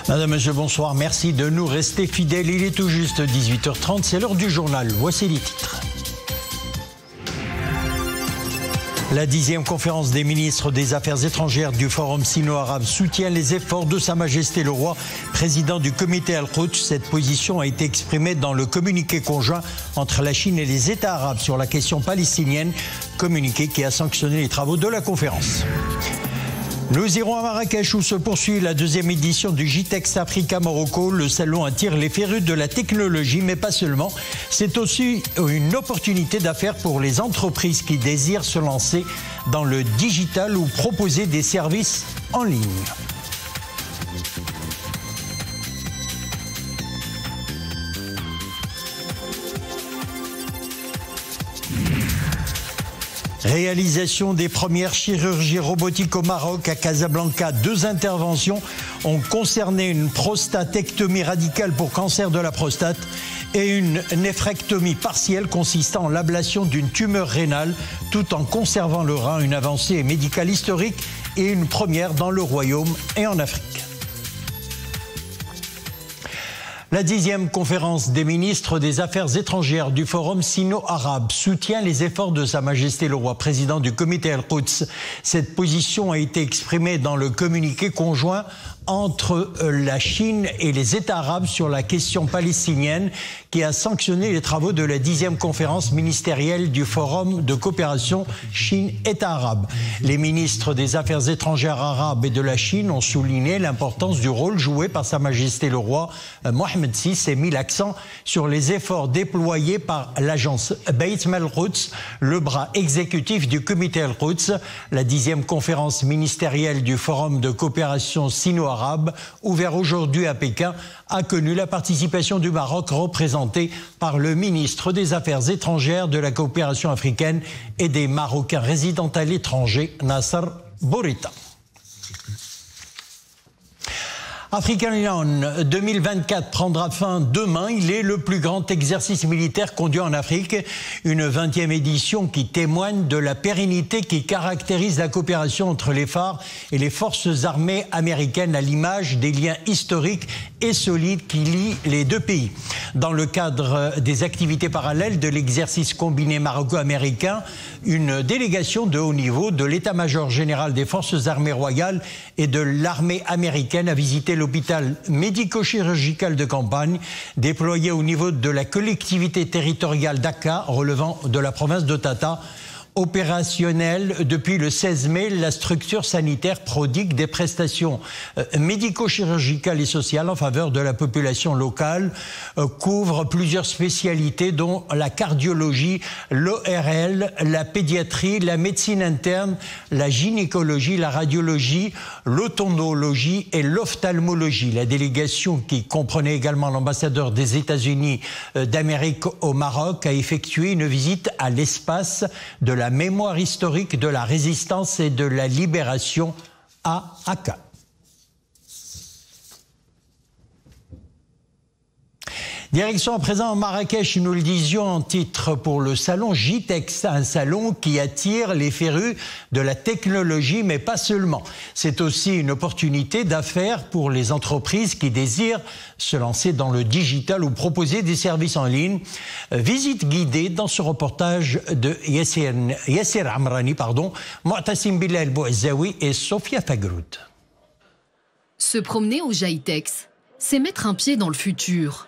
Madame, monsieur, bonsoir. Merci de nous rester fidèles. Il est tout juste 18h30. C'est l'heure du journal. Voici les titres. La 10e conférence des ministres des Affaires étrangères du Forum sino-arabe soutient les efforts de Sa Majesté le Roi, président du comité Al-Quds. Cette position a été exprimée dans le communiqué conjoint entre la Chine et les États arabes sur la question palestinienne, communiqué qui a sanctionné les travaux de la conférence. Nous irons à Marrakech où se poursuit la 2e édition du GITEX Africa Morocco. Le salon attire les férus de la technologie, mais pas seulement. C'est aussi une opportunité d'affaires pour les entreprises qui désirent se lancer dans le digital ou proposer des services en ligne. Réalisation des premières chirurgies robotiques au Maroc, à Casablanca. 2 interventions ont concerné une prostatectomie radicale pour cancer de la prostate et une néphrectomie partielle consistant en l'ablation d'une tumeur rénale tout en conservant le rein. Une avancée médicale historique et une première dans le Royaume et en Afrique. La 10e conférence des ministres des Affaires étrangères du Forum sino-arabe soutient les efforts de Sa Majesté le Roi, président du comité Al-Quds. Cette position a été exprimée dans le communiqué conjoint entre la Chine et les États arabes sur la question palestinienne qui a sanctionné les travaux de la 10e conférence ministérielle du Forum de coopération Chine-États arabes. Les ministres des Affaires étrangères arabes et de la Chine ont souligné l'importance du rôle joué par Sa Majesté le Roi Mohammed VI et mis l'accent sur les efforts déployés par l'agence Beit Al-Quds, le bras exécutif du comité Al-Quds. La 10e conférence ministérielle du Forum de coopération sino-arabe, ouvert aujourd'hui à Pékin, a connu la participation du Maroc, représenté par le ministre des Affaires étrangères, de la coopération africaine et des Marocains résidant à l'étranger, Nasser Bourita. African Lion 2024 prendra fin demain. Il est le plus grand exercice militaire conduit en Afrique. Une 20e édition qui témoigne de la pérennité qui caractérise la coopération entre les phares et les forces armées américaines, à l'image des liens historiques et solides qui lient les deux pays. Dans le cadre des activités parallèles de l'exercice combiné maroco-américain, une délégation de haut niveau de l'état-major général des forces armées royales et de l'armée américaine a visité l'hôpital médico-chirurgical de campagne déployé au niveau de la collectivité territoriale d'Aka, relevant de la province de Tata. Opérationnelle depuis le 16 mai, la structure sanitaire prodigue des prestations médico-chirurgicales et sociales en faveur de la population locale, couvre plusieurs spécialités dont la cardiologie, l'ORL, la pédiatrie, la médecine interne, la gynécologie, la radiologie, l'otonologie et l'ophtalmologie. La délégation, qui comprenait également l'ambassadeur des États-Unis d'Amérique au Maroc, a effectué une visite à l'espace de la mémoire historique de la résistance et de la libération à Aka. Direction à présent Marrakech, nous le disions en titre pour le salon GITEX, un salon qui attire les férus de la technologie, mais pas seulement. C'est aussi une opportunité d'affaires pour les entreprises qui désirent se lancer dans le digital ou proposer des services en ligne. Visite guidée dans ce reportage de Yasser Amrani, Mu'tasim Bilal Bouazaoui et Sofia Fagroud. Se promener au GITEX, c'est mettre un pied dans le futur.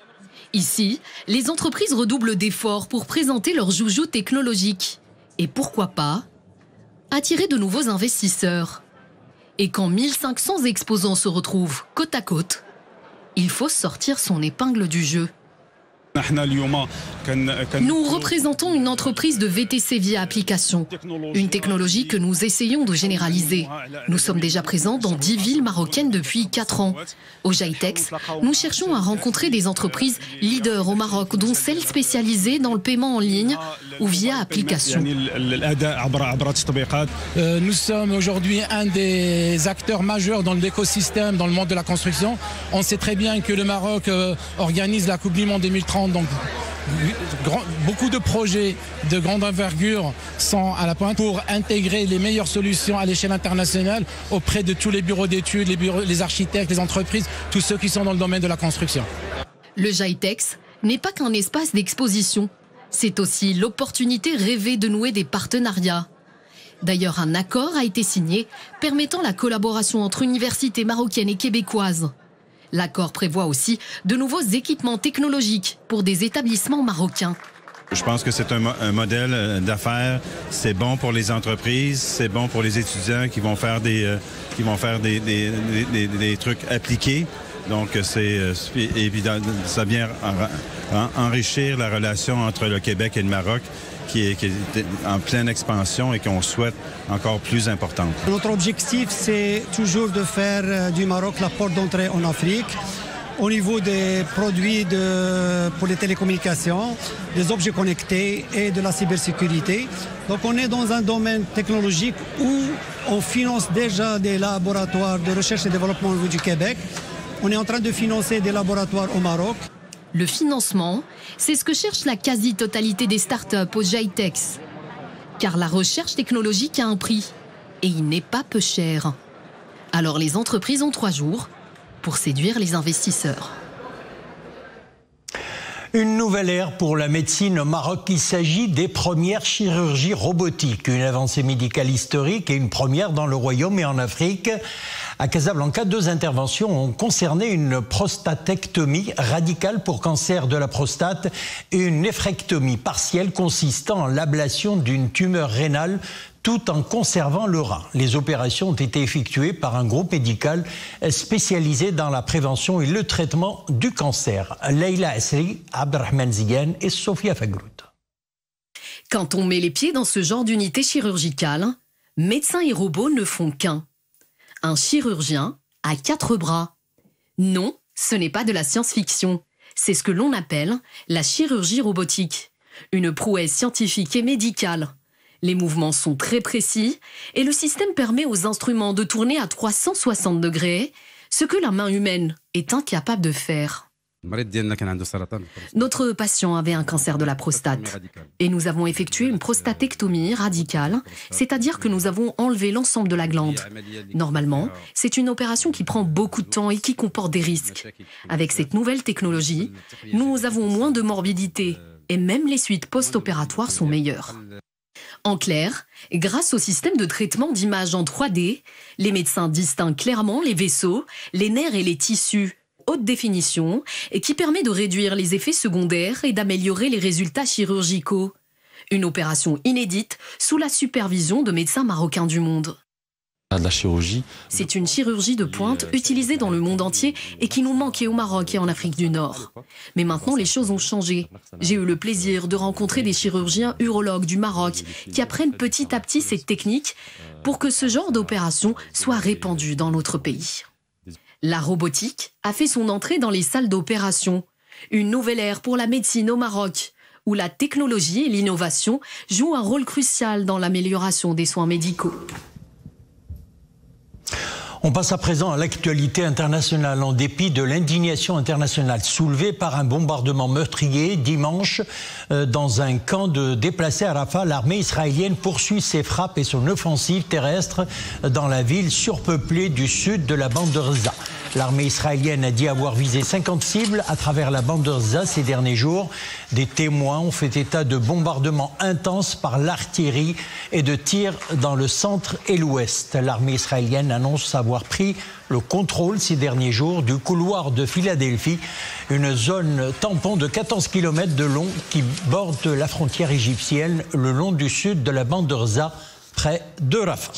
Ici, les entreprises redoublent d'efforts pour présenter leurs joujoux technologiques. Et pourquoi pas attirer de nouveaux investisseurs. Et quand 1500 exposants se retrouvent côte à côte, il faut sortir son épingle du jeu. Nous représentons une entreprise de VTC via application, une technologie que nous essayons de généraliser. Nous sommes déjà présents dans 10 villes marocaines depuis 4 ans. Au GITEX, nous cherchons à rencontrer des entreprises leaders au Maroc, dont celles spécialisées dans le paiement en ligne ou via application. Nous sommes aujourd'hui un des acteurs majeurs dans l'écosystème, dans le monde de la construction. On sait très bien que le Maroc organise la Coupe du Monde 2030, donc Beaucoup de projets de grande envergure sont à la pointe pour intégrer les meilleures solutions à l'échelle internationale auprès de tous les bureaux d'études, les architectes, les entreprises, tous ceux qui sont dans le domaine de la construction. Le GITEX n'est pas qu'un espace d'exposition, c'est aussi l'opportunité rêvée de nouer des partenariats. D'ailleurs, un accord a été signé permettant la collaboration entre universités marocaines et québécoises. L'accord prévoit aussi de nouveaux équipements technologiques pour des établissements marocains. Je pense que c'est un modèle d'affaires. C'est bon pour les entreprises, c'est bon pour les étudiants qui vont faire des trucs appliqués. Donc, c'est évident, ça vient enrichir la relation entre le Québec et le Maroc, qui est en pleine expansion et qu'on souhaite encore plus importante. Notre objectif, c'est toujours de faire du Maroc la porte d'entrée en Afrique. Au niveau des produits pour les télécommunications, des objets connectés et de la cybersécurité. Donc on est dans un domaine technologique où on finance déjà des laboratoires de recherche et développement au niveau du Québec. On est en train de financer des laboratoires au Maroc. Le financement, c'est ce que cherche la quasi-totalité des startups au GITEX. Car la recherche technologique a un prix, et il n'est pas peu cher. Alors les entreprises ont 3 jours pour séduire les investisseurs. Une nouvelle ère pour la médecine au Maroc. Il s'agit des premières chirurgies robotiques. Une avancée médicale historique et une première dans le Royaume et en Afrique. À Casablanca, 2 interventions ont concerné une prostatectomie radicale pour cancer de la prostate et une néphrectomie partielle consistant en l'ablation d'une tumeur rénale tout en conservant le rein. Les opérations ont été effectuées par un groupe médical spécialisé dans la prévention et le traitement du cancer. Leïla Esri, Abderrahmane Zigan et Sofia Fagrout. Quand on met les pieds dans ce genre d'unité chirurgicale, médecins et robots ne font qu'un. Un chirurgien a 4 bras. Non, ce n'est pas de la science-fiction. C'est ce que l'on appelle la chirurgie robotique. Une prouesse scientifique et médicale. Les mouvements sont très précis et le système permet aux instruments de tourner à 360 degrés, ce que la main humaine est incapable de faire. Notre patient avait un cancer de la prostate et nous avons effectué une prostatectomie radicale, c'est-à-dire que nous avons enlevé l'ensemble de la glande. Normalement, c'est une opération qui prend beaucoup de temps et qui comporte des risques. Avec cette nouvelle technologie, nous avons moins de morbidité et même les suites post-opératoires sont meilleures. En clair, grâce au système de traitement d'images en 3D, les médecins distinguent clairement les vaisseaux, les nerfs et les tissus haute définition et qui permet de réduire les effets secondaires et d'améliorer les résultats chirurgicaux. Une opération inédite sous la supervision de médecins marocains du monde. C'est une chirurgie de pointe utilisée dans le monde entier et qui nous manquait au Maroc et en Afrique du Nord. Mais maintenant, les choses ont changé. J'ai eu le plaisir de rencontrer des chirurgiens urologues du Maroc qui apprennent petit à petit cette technique pour que ce genre d'opération soit répandu dans notre pays. La robotique a fait son entrée dans les salles d'opération. Une nouvelle ère pour la médecine au Maroc, où la technologie et l'innovation jouent un rôle crucial dans l'amélioration des soins médicaux. On passe à présent à l'actualité internationale. En dépit de l'indignation internationale soulevée par un bombardement meurtrier dimanche dans un camp de déplacés à Rafah, l'armée israélienne poursuit ses frappes et son offensive terrestre dans la ville surpeuplée du sud de la bande de Gaza. L'armée israélienne a dit avoir visé 50 cibles à travers la bande de Gaza ces derniers jours. Des témoins ont fait état de bombardements intenses par l'artillerie et de tirs dans le centre et l'ouest. L'armée israélienne annonce avoir pris le contrôle ces derniers jours du couloir de Philadelphie, une zone tampon de 14 km de long qui borde la frontière égyptienne le long du sud de la bande de Gaza, près de Rafah.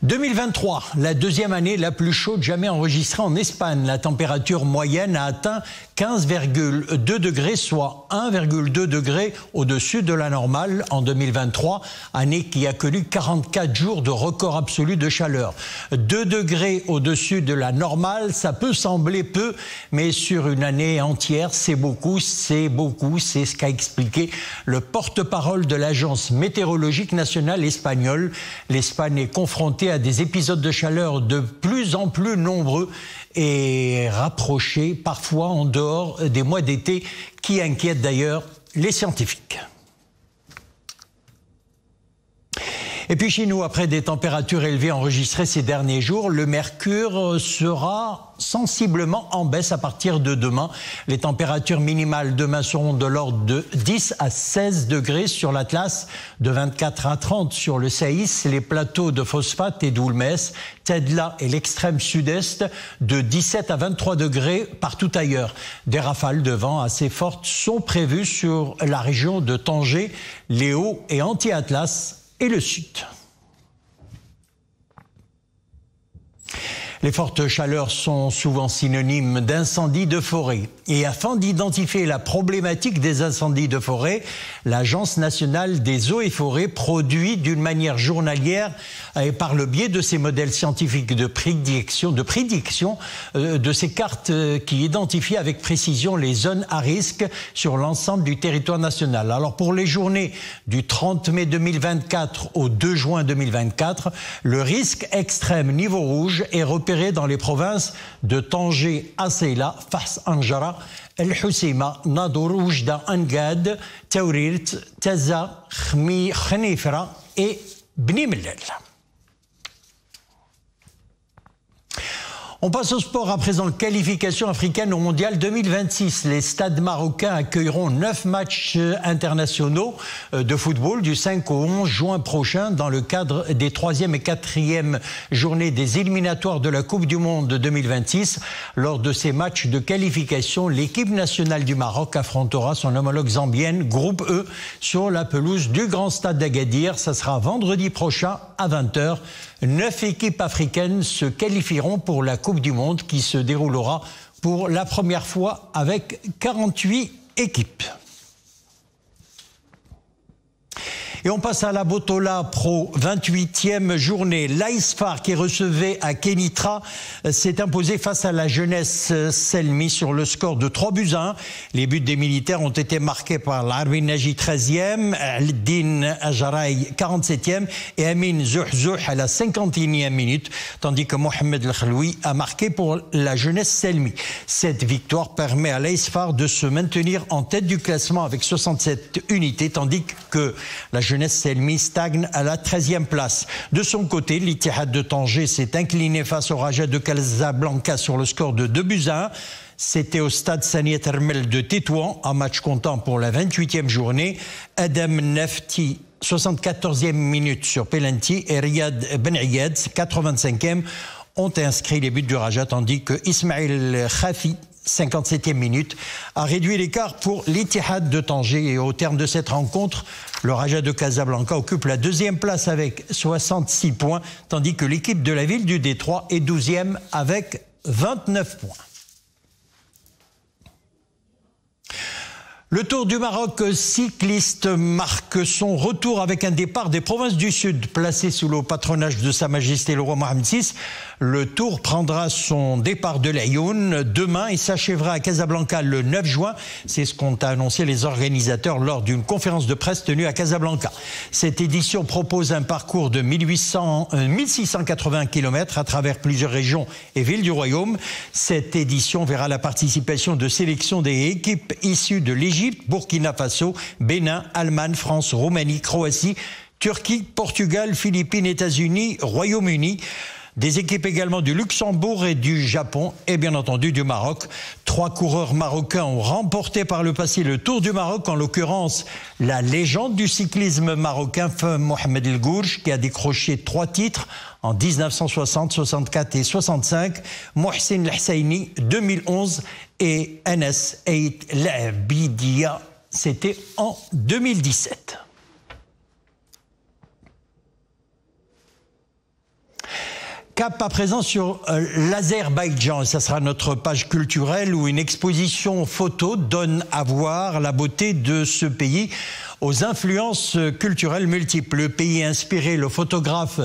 2023, la deuxième année la plus chaude jamais enregistrée en Espagne. La température moyenne a atteint 15,2 degrés, soit 1,2 degré au-dessus de la normale en 2023, année qui a connu 44 jours de record absolu de chaleur. 2 degrés au-dessus de la normale, ça peut sembler peu, mais sur une année entière, c'est beaucoup, c'est ce qu'a expliqué le porte-parole de l'agence météorologique nationale espagnole. L'Espagne est confrontée confrontés à des épisodes de chaleur de plus en plus nombreux et rapprochés, parfois en dehors des mois d'été, qui inquiètent d'ailleurs les scientifiques. Et puis chez nous, après des températures élevées enregistrées ces derniers jours, le mercure sera sensiblement en baisse à partir de demain. Les températures minimales demain seront de l'ordre de 10 à 16 degrés sur l'Atlas, de 24 à 30 sur le Saïs, les plateaux de Phosphate et d'Oulmès, Tedla et l'extrême sud-est, de 17 à 23 degrés partout ailleurs. Des rafales de vent assez fortes sont prévues sur la région de Tanger, les Hauts et Anti-Atlas et le sud. Les fortes chaleurs sont souvent synonymes d'incendies de forêt. Et afin d'identifier la problématique des incendies de forêt, l'Agence nationale des eaux et forêts produit d'une manière journalière et par le biais de ses modèles scientifiques de prédiction de ces cartes qui identifient avec précision les zones à risque sur l'ensemble du territoire national. Alors pour les journées du 30 mai 2024 au 2 juin 2024, le risque extrême niveau rouge est repéré dans les provinces de Tanger, Asseila, Fas Anjara, El Hoceima, Nadour, Oujda, Angad, Taurirt, Taza, Khnifra et Bni Mellel. On passe au sport à présent. Qualification africaine au mondial 2026. Les stades marocains accueilleront 9 matchs internationaux de football du 5 au 11 juin prochain dans le cadre des 3e et 4e journées des éliminatoires de la Coupe du Monde 2026. Lors de ces matchs de qualification, l'équipe nationale du Maroc affrontera son homologue zambienne, groupe E, sur la pelouse du Grand Stade d'Agadir. Ça sera vendredi prochain à 20h. 9 équipes africaines se qualifieront pour la Coupe du Monde qui se déroulera pour la première fois avec 48 équipes. Et on passe à la Botola Pro, 28e journée. L'Aïsfar qui recevait à Kenitra s'est imposé face à la Jeunesse Selmi sur le score de 3-1. Les buts des militaires ont été marqués par l'Arbin Naji 13e, Al-Din Ajaraï 47e et Amin Zouhzouh à la 51e minute, tandis que Mohamed El-Khaloui a marqué pour la Jeunesse Selmi. Cette victoire permet à l'Aïsfar de se maintenir en tête du classement avec 67 unités, tandis que la Jeunesse Selmi stagne à la 13e place. De son côté, l'Ittihad de Tanger s'est incliné face au Raja de Casablanca sur le score de 2-1. C'était au stade Saniet Hermel de Tétouan, un match comptant pour la 28e journée. Adam Nefti, 74e minute sur Pelanti, et Riyad Ben Ayad, 85e, ont inscrit les buts du Raja, tandis que Ismail Khafi, 57e minute, a réduit l'écart pour l'Ittihad de Tanger. Et au terme de cette rencontre, le Raja de Casablanca occupe la 2e place avec 66 points, tandis que l'équipe de la ville du Détroit est 12e avec 29 points. Le Tour du Maroc cycliste marque son retour avec un départ des provinces du Sud. Placé sous le patronage de Sa Majesté le roi Mohamed VI, le Tour prendra son départ de l'Aïoun demain et s'achèvera à Casablanca le 9 juin. C'est ce qu'ont annoncé les organisateurs lors d'une conférence de presse tenue à Casablanca. Cette édition propose un parcours de 1680 km à travers plusieurs régions et villes du royaume. Cette édition verra la participation de sélections des équipes issues de l'Égypte, Burkina Faso, Bénin, Allemagne, France, Roumanie, Croatie, Turquie, Portugal, Philippines, États-Unis, Royaume-Uni. Des équipes également du Luxembourg et du Japon et bien entendu du Maroc. 3 coureurs marocains ont remporté par le passé le Tour du Maroc, en l'occurrence la légende du cyclisme marocain Mohamed El Gourj qui a décroché 3 titres en 1960, 64 et 65, Mohsin El Husseini 2011 et Anas Ait Labidia, c'était en 2017. Cap à présent sur l'Azerbaïdjan. Ça sera notre page culturelle où une exposition photo donne à voir la beauté de ce pays aux influences culturelles multiples. Le pays a inspiré le photographe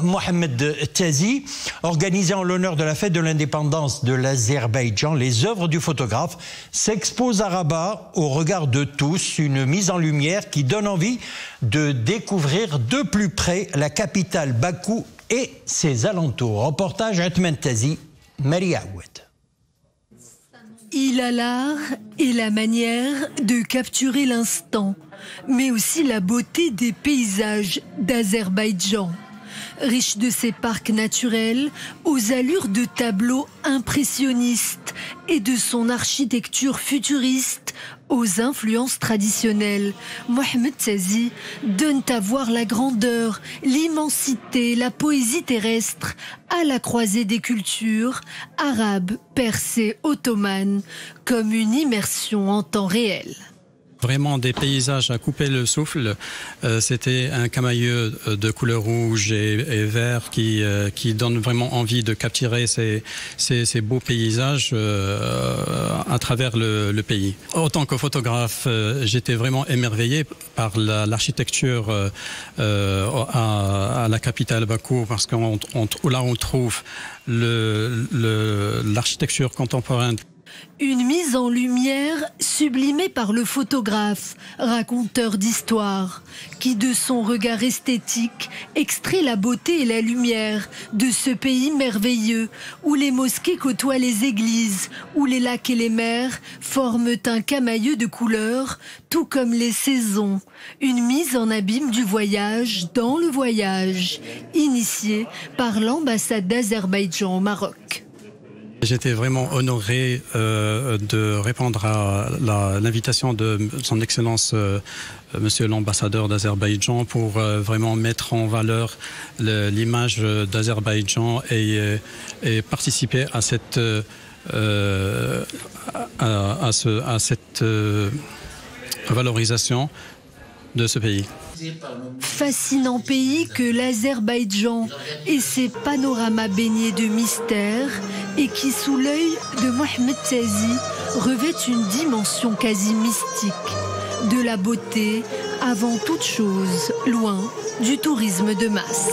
Mohamed Tazi. Organisé en l'honneur de la fête de l'indépendance de l'Azerbaïdjan, les œuvres du photographe s'exposent à Rabat au regard de tous, une mise en lumière qui donne envie de découvrir de plus près la capitale Bakou et ses alentours. Reportage Atman Tazi, Maria Aoued. Il a l'art et la manière de capturer l'instant, mais aussi la beauté des paysages d'Azerbaïdjan. Riche de ses parcs naturels, aux allures de tableaux impressionnistes et de son architecture futuriste aux influences traditionnelles, Mohamed Tazi donne à voir la grandeur, l'immensité, la poésie terrestre à la croisée des cultures arabes, perses et ottomanes, comme une immersion en temps réel. Vraiment des paysages à couper le souffle. C'était un camailleux de couleur rouge et vert qui donne vraiment envie de capturer ces beaux paysages à travers le pays. Autant que photographe, j'étais vraiment émerveillé par l'architecture à la capitale Bakou, parce que là on trouve l'architecture contemporaine. Une mise en lumière sublimée par le photographe, raconteur d'histoire, qui de son regard esthétique extrait la beauté et la lumière de ce pays merveilleux où les mosquées côtoient les églises, où les lacs et les mers forment un camailleux de couleurs, tout comme les saisons. Une mise en abîme du voyage dans le voyage, initiée par l'ambassade d'Azerbaïdjan au Maroc. J'étais vraiment honoré de répondre à l'invitation de son Excellence Monsieur l'ambassadeur d'Azerbaïdjan pour vraiment mettre en valeur l'image d'Azerbaïdjan et participer à cette valorisation de ce pays. Fascinant pays que l'Azerbaïdjan et ses panoramas baignés de mystère et qui, sous l'œil de Mohamed Tazi, revêt une dimension quasi mystique. De la beauté avant toute chose, loin du tourisme de masse.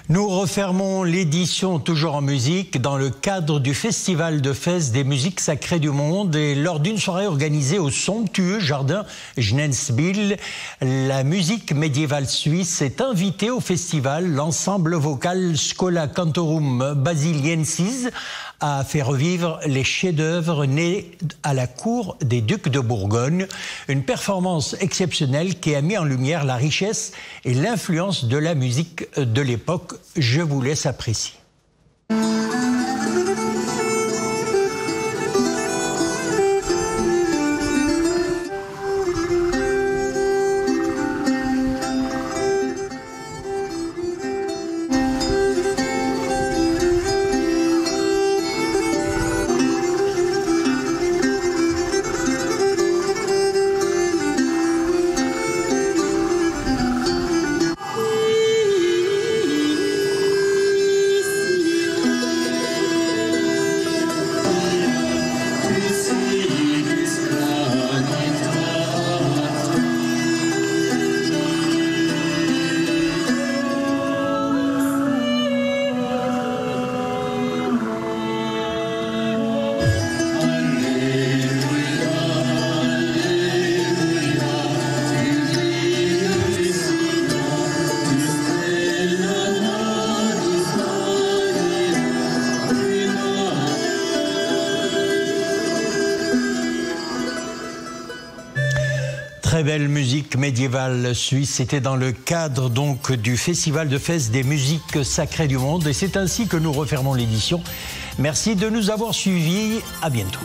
Nous refermons l'édition toujours en musique dans le cadre du Festival de Fès des musiques sacrées du monde et lors d'une soirée organisée au somptueux jardin Jnensbil, la musique médiévale suisse est invitée au festival. L'ensemble vocal Schola Cantorum Basiliensis a fait revivre les chefs-d'œuvre nés à la cour des ducs de Bourgogne. Une performance exceptionnelle qui a mis en lumière la richesse et l'influence de la musique de l'époque. Je vous laisse apprécier. Très belle musique médiévale suisse, c'était dans le cadre donc du Festival de Fès des musiques sacrées du monde et c'est ainsi que nous refermons l'édition. Merci de nous avoir suivis, à bientôt.